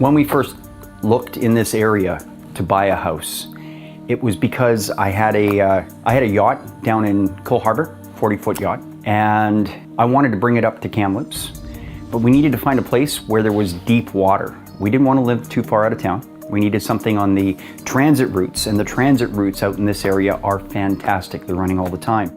When we first looked in this area to buy a house, it was because I had a yacht down in Cole Harbour, 40-foot yacht, and I wanted to bring it up to Kamloops, but we needed to find a place where there was deep water. We didn't want to live too far out of town. We needed something on the transit routes, and the transit routes out in this area are fantastic. They're running all the time.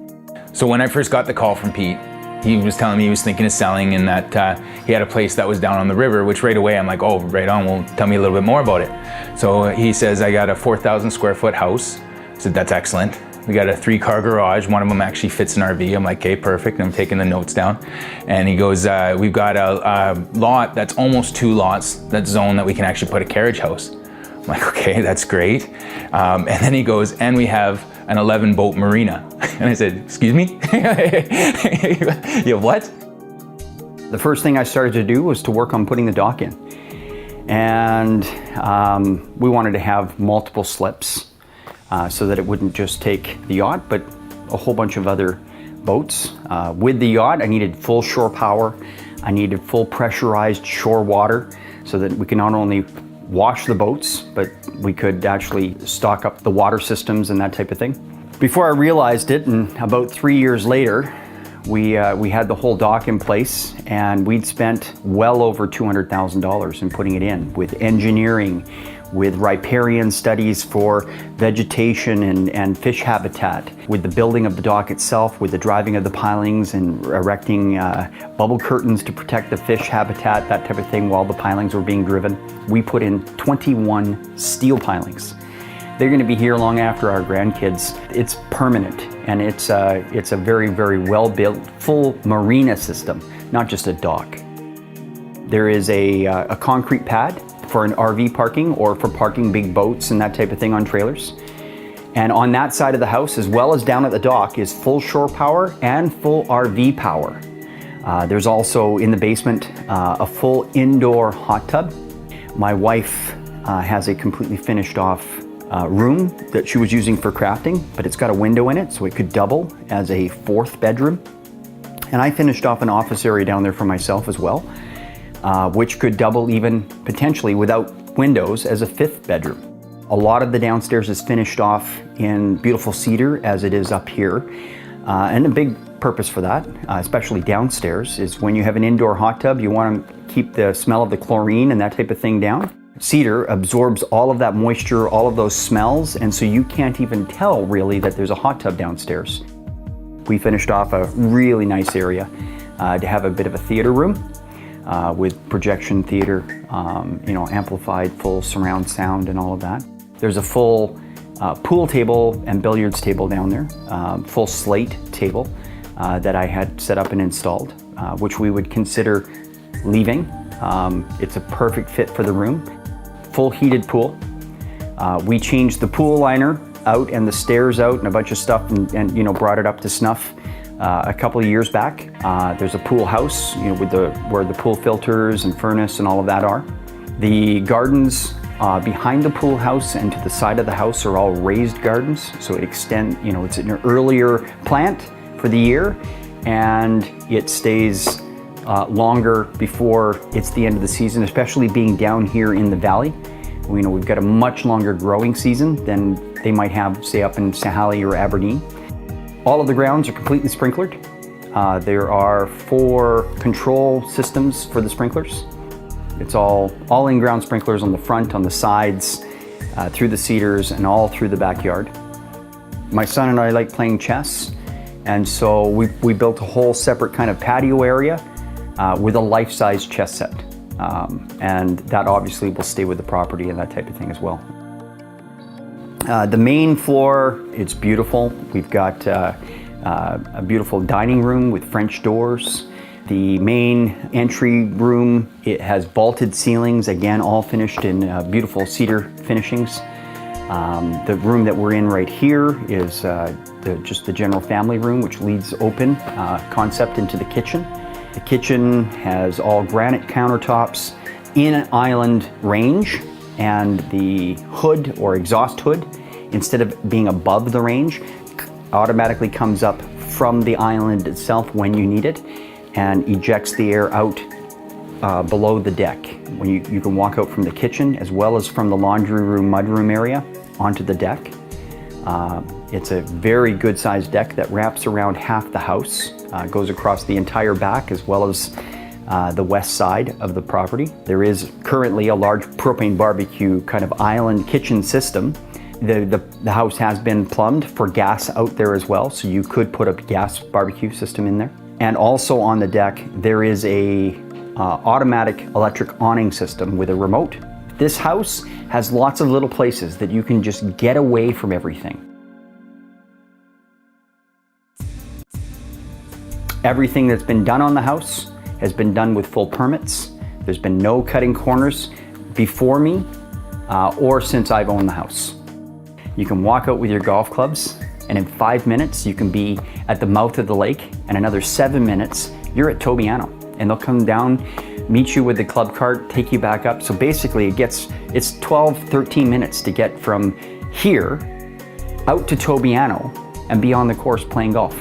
So when I first got the call from Pete, he was telling me he was thinking of selling and that he had a place that was down on the river, which right away I'm like, oh, right on, well, tell me a little bit more about it. So he says, I got a 4,000 square foot house. I said, that's excellent. We got a 3-car garage. One of them actually fits an RV. I'm like, okay, perfect. I'm taking the notes down. And he goes, we've got a lot that's almost 2 lots, that's zoned that we can actually put a carriage house. I'm like, okay, that's great. And then he goes, and we have an 11 boat marina. And I said, excuse me? You have what? The first thing I started to do was to work on putting the dock in. And we wanted to have multiple slips so that it wouldn't just take the yacht, but a whole bunch of other boats. With the yacht, I needed full shore power. I needed full pressurized shore water so that we could not only wash the boats, but we could actually stock up the water systems and that type of thing. Before I realized it, and about 3 years later, we had the whole dock in place, and we'd spent well over $200,000 in putting it in, with engineering, with riparian studies for vegetation and fish habitat, with the building of the dock itself, with the driving of the pilings and erecting bubble curtains to protect the fish habitat, that type of thing, while the pilings were being driven. We put in 21 steel pilings. They're going to be here long after our grandkids. It's permanent, and it's a very, very well-built, full marina system, not just a dock. There is a concrete pad for an RV parking or for parking big boats and that type of thing on trailers. And on that side of the house, as well as down at the dock, is full shore power and full RV power. There's also in the basement a full indoor hot tub. My wife has a completely finished off room that she was using for crafting, but it's got a window in it, so it could double as a 4th bedroom. And I finished off an office area down there for myself as well, which could double even potentially without windows as a 5th bedroom. A lot of the downstairs is finished off in beautiful cedar as it is up here. And a big purpose for that, especially downstairs, is when you have an indoor hot tub, you want to keep the smell of the chlorine and that type of thing down. Cedar absorbs all of that moisture, all of those smells, and so you can't even tell really that there's a hot tub downstairs. We finished off a really nice area to have a bit of a theater room with projection theater, amplified full surround sound and all of that. There's a full pool table and billiards table down there, full slate table that I had set up and installed, which we would consider leaving. It's a perfect fit for the room. Full heated pool. We changed the pool liner out and the stairs out and a bunch of stuff and brought it up to snuff a couple of years back. There's a pool house, with where the pool filters and furnace and all of that are. The gardens behind the pool house and to the side of the house are all raised gardens, so it extends, it's an earlier plant for the year, and it stays longer before it's the end of the season, especially being down here in the valley. We've got a much longer growing season than they might have, say, up in Sahalee or Aberdeen. All of the grounds are completely sprinklered. There are 4 control systems for the sprinklers. It's all in-ground sprinklers on the front, on the sides, through the cedars, and all through the backyard. My son and I like playing chess, and so we built a whole separate kind of patio area with a life-size chess set. And that obviously will stay with the property and that type of thing as well. The main floor, it's beautiful. We've got a beautiful dining room with French doors. The main entry room, it has vaulted ceilings, again, all finished in beautiful cedar finishings. The room that we're in right here is just the general family room, which leads open concept into the kitchen. The kitchen has all granite countertops in an island range, and the hood or exhaust hood, instead of being above the range, automatically comes up from the island itself when you need it and ejects the air out below the deck. When you can walk out from the kitchen as well as from the laundry room, mudroom area onto the deck. It's a very good sized deck that wraps around half the house, goes across the entire back as well as the west side of the property. There is currently a large propane barbecue kind of island kitchen system. The house has been plumbed for gas out there as well, so you could put a gas barbecue system in there. And also on the deck, there is a automatic electric awning system with a remote. This house has lots of little places that you can just get away from everything. Everything that's been done on the house has been done with full permits. There's been no cutting corners before me or since I've owned the house. You can walk out with your golf clubs, and in 5 minutes you can be at the mouth of the lake, and another 7 minutes you're at Tobiano, and they'll come down, meet you with the club cart, take you back up. So basically it's 12-13 minutes to get from here out to Tobiano and be on the course playing golf.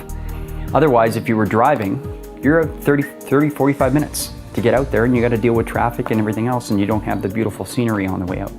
Otherwise, if you were driving, you're at 30-45 minutes to get out there, and you got to deal with traffic and everything else, and you don't have the beautiful scenery on the way out.